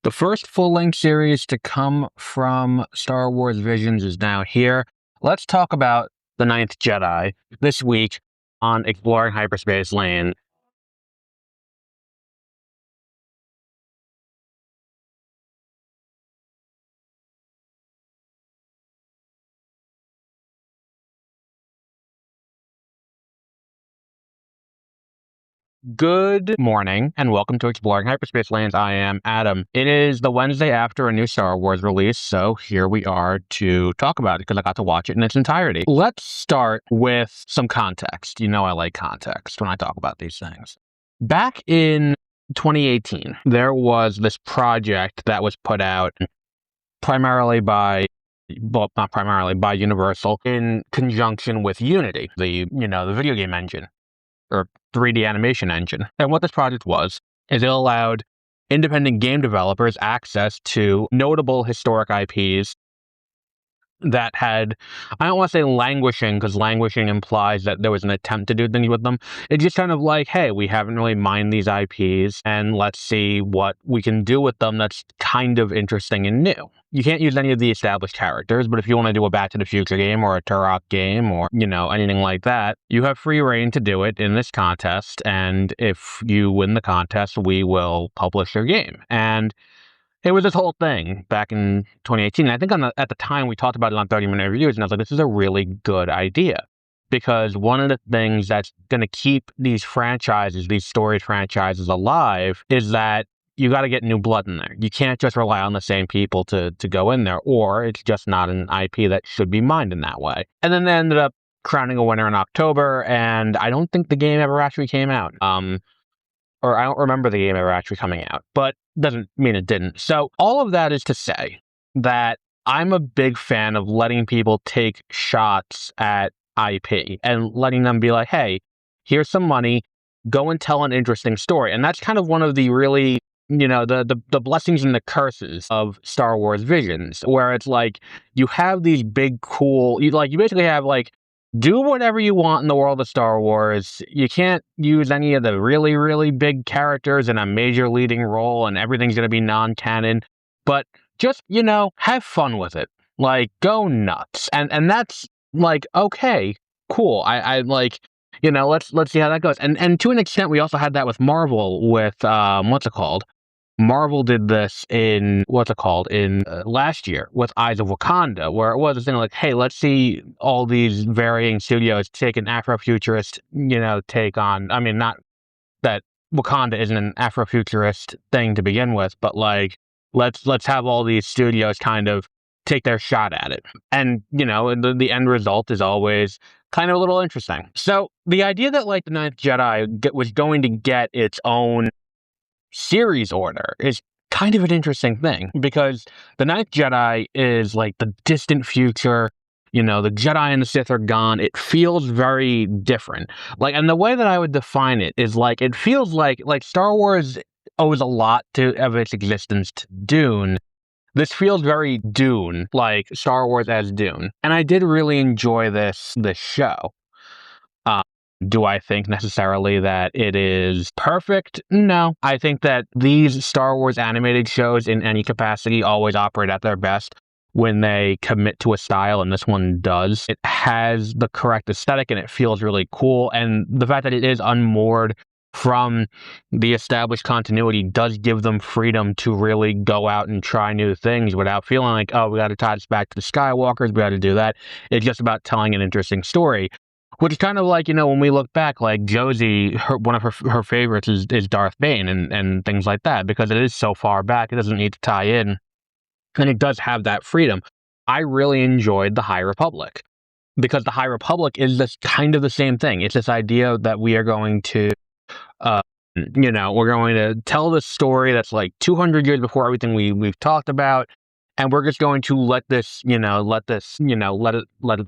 The first full-length series to come from Star Wars Visions is now here. Let's talk about The Ninth Jedi this week on Exploring Hyperspace Lane. Good morning, and welcome to Exploring Hyperspace Lanes. I am Adam. It is the Wednesday after a new Star Wars release, so here we are to talk about it because I got to watch it in its entirety. Let's start with some context. You know I like context when I talk about these things. Back in 2018, there was this project that was put out primarily by not primarily, by Universal in conjunction with Unity, the video game engine, or 3D animation engine. And what this project was, is it allowed independent game developers access to notable historic IPs that had, I don't want to say languishing, because languishing implies that there was an attempt to do things with them. It's just kind of like, hey, we haven't really mined these IPs, and let's see what we can do with them that's kind of interesting and new. You can't use any of the established characters, but if you want to do a Back to the Future game or a Turok game or, anything like that, you have free reign to do it in this contest, and if you win the contest, we will publish your game. And it was this whole thing back in 2018. And I think at the time we talked about it on 30-minute reviews, and I was like, this is a really good idea. Because one of the things that's going to keep these franchises, these storied franchises alive, is that you got to get new blood in there. You can't just rely on the same people to go in there, or it's just not an IP that should be mined in that way. And then they ended up crowning a winner in October, and I don't think the game ever actually came out. Or I don't remember the game ever actually coming out, but doesn't mean it didn't. So all of that is to say that I'm a big fan of letting people take shots at IP and letting them be like, hey, here's some money, go and tell an interesting story. And that's kind of one of the really, the blessings and the curses of Star Wars Visions, where it's like you have these big, cool, you basically have like, do whatever you want in the world of Star Wars. You can't use any of the really, really big characters in a major leading role, and everything's going to be non-canon. But just, have fun with it. Like, go nuts. And that's like, okay, cool. I like, let's see how that goes. And to an extent, we also had that with Marvel with, what's it called? Marvel did this in, last year with Eyes of Wakanda, where it was a thing like, hey, let's see all these varying studios take an Afrofuturist, take on, I mean, not that Wakanda isn't an Afrofuturist thing to begin with, but like, let's have all these studios kind of take their shot at it. And, the end result is always kind of a little interesting. So the idea that like the Ninth Jedi was going to get its own series order is kind of an interesting thing, because the Ninth Jedi is like the distant future. The Jedi and the Sith are gone. It feels very different. Like, and the way that I would define it is like, it feels like Star Wars owes a lot of its existence to Dune. This feels very Dune, like Star Wars as Dune. And I did really enjoy this show. Do I think necessarily that it is perfect? No. I think that these Star Wars animated shows in any capacity always operate at their best when they commit to a style, and this one does. It has the correct aesthetic, and it feels really cool, and the fact that it is unmoored from the established continuity does give them freedom to really go out and try new things without feeling like, oh, we got to tie this back to the Skywalkers, we got to do that. It's just about telling an interesting story. Which is kind of like, when we look back, like Josie, one of her favorites is Darth Bane and things like that, because it is so far back, it doesn't need to tie in, and it does have that freedom. I really enjoyed the High Republic, because the High Republic is this kind of the same thing. It's this idea that we are going to, we're going to tell this story that's like 200 years before everything we've talked about. And we're just going to let it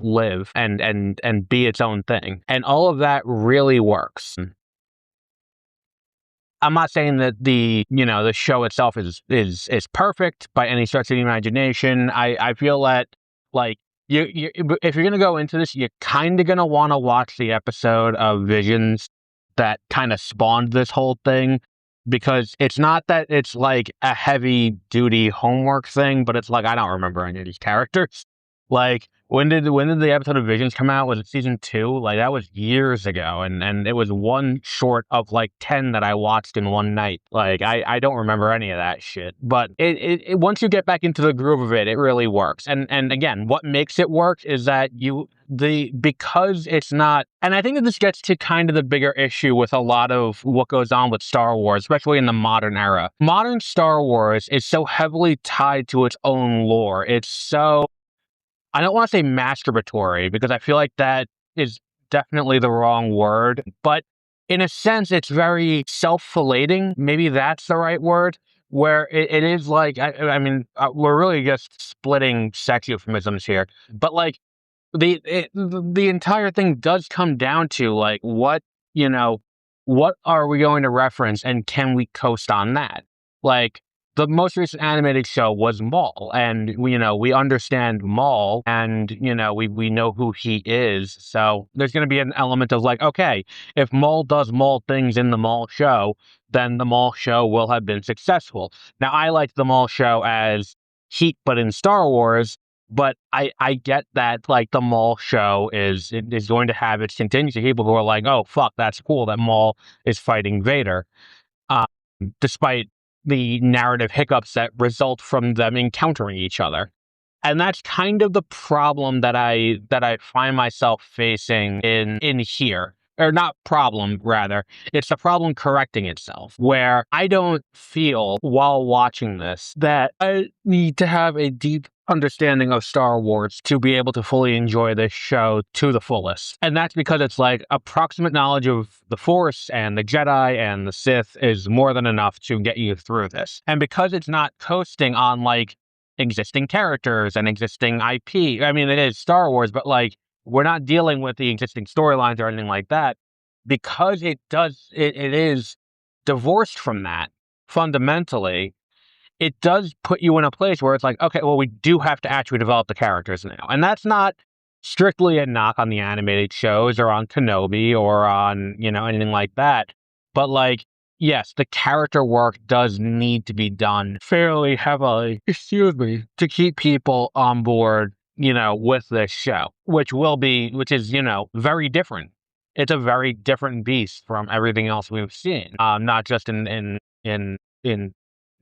live and be its own thing. And all of that really works. I'm not saying that the show itself is perfect by any stretch of the imagination. I feel that like you if you're gonna go into this, you're kind of gonna want to watch the episode of Visions that kind of spawned this whole thing. because it's not that it's like a heavy duty homework thing, but it's like I don't remember any of these characters. Like when did the episode of Visions come out? Was it season 2? Like that was years ago, and it was one short of like 10 that I watched in one night. Like I don't remember any of that shit. But it once you get back into the groove of it, it really works. And again, what makes it work is that because it's not, and I think that this gets to kind of the bigger issue with a lot of what goes on with Star Wars, especially in the modern era. Modern Star Wars is so heavily tied to its own lore. It's so, I don't want to say masturbatory because I feel like that is definitely the wrong word, but in a sense, it's very self-flating. Maybe that's the right word, where it is like, I mean, we're really just splitting sex euphemisms here, but like, the entire thing does come down to like you know what are we going to reference and can we coast on that? Like the most recent animated show was Maul, and we understand Maul, and we know who he is, so there's going to be an element of like, okay, if Maul does Maul things in the Maul show, then the Maul show will have been successful. Now I like the Maul show as Heat but in Star Wars, but I get that like the Maul show is going to have its contingency people who are like, oh fuck, that's cool that Maul is fighting Vader, um, despite the narrative hiccups that result from them encountering each other. And that's kind of the problem that I find myself facing in here. Or not problem, rather. It's the problem correcting itself, where I don't feel while watching this that I need to have a deep understanding of Star Wars to be able to fully enjoy this show to the fullest. And that's because it's like approximate knowledge of the Force and the Jedi and the Sith is more than enough to get you through this. And because it's not coasting on like existing characters and existing IP. I mean, it is Star Wars, but like we're not dealing with the existing storylines or anything like that because it is divorced from that fundamentally. It does put you in a place where it's like, okay, well, we do have to actually develop the characters now. And that's not strictly a knock on the animated shows or on Kenobi or on, anything like that. But like, yes, the character work does need to be done fairly heavily, excuse me, to keep people on board, with this show, which is, very different. It's a very different beast from everything else we've seen. Not just in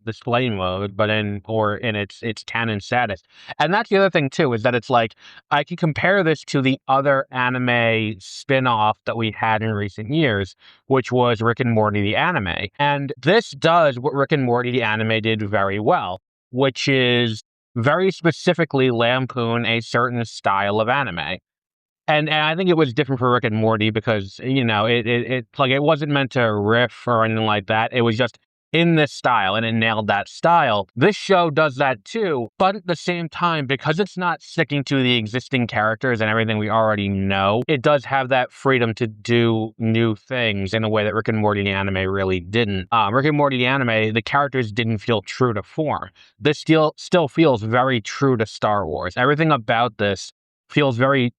display mode, but in its canon status. And that's the other thing too, is that it's like I can compare this to the other anime spin-off that we had in recent years, which was Rick and Morty the anime. And this does what Rick and Morty the anime did very well, which is very specifically lampoon a certain style of anime. And I think it was different for Rick and Morty because, it wasn't meant to riff or anything like that. It was just in this style and it nailed that style. This show does that too, but at the same time, because it's not sticking to the existing characters and everything we already know, it does have that freedom to do new things in a way that Rick and Morty the anime really didn't. Rick and Morty the anime, the characters didn't feel true to form. This still feels very true to Star Wars. Everything about this feels very,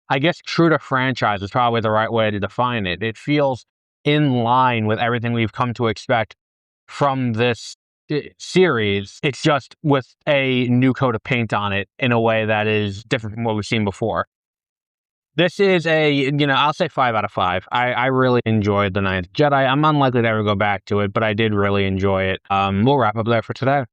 I guess true to franchise is probably the right way to define it. It feels in line with everything we've come to expect from this series. It's just with a new coat of paint on it in a way that is different from what we've seen before. This is I'll say 5 out of 5. I really enjoyed The Ninth Jedi. I'm unlikely to ever go back to it, but I did really enjoy it. We'll wrap up there for today.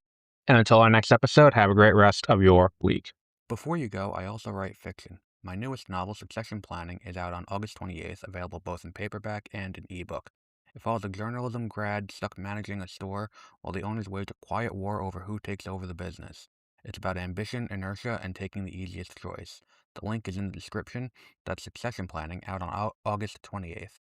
And until our next episode, have a great rest of your week. Before you go, I also write fiction. My newest novel, Succession Planning, is out on August 28th, available both in paperback and an ebook. It follows a journalism grad stuck managing a store while the owners wage a quiet war over who takes over the business. It's about ambition, inertia, and taking the easiest choice. The link is in the description. That's Succession Planning, out on August 28th.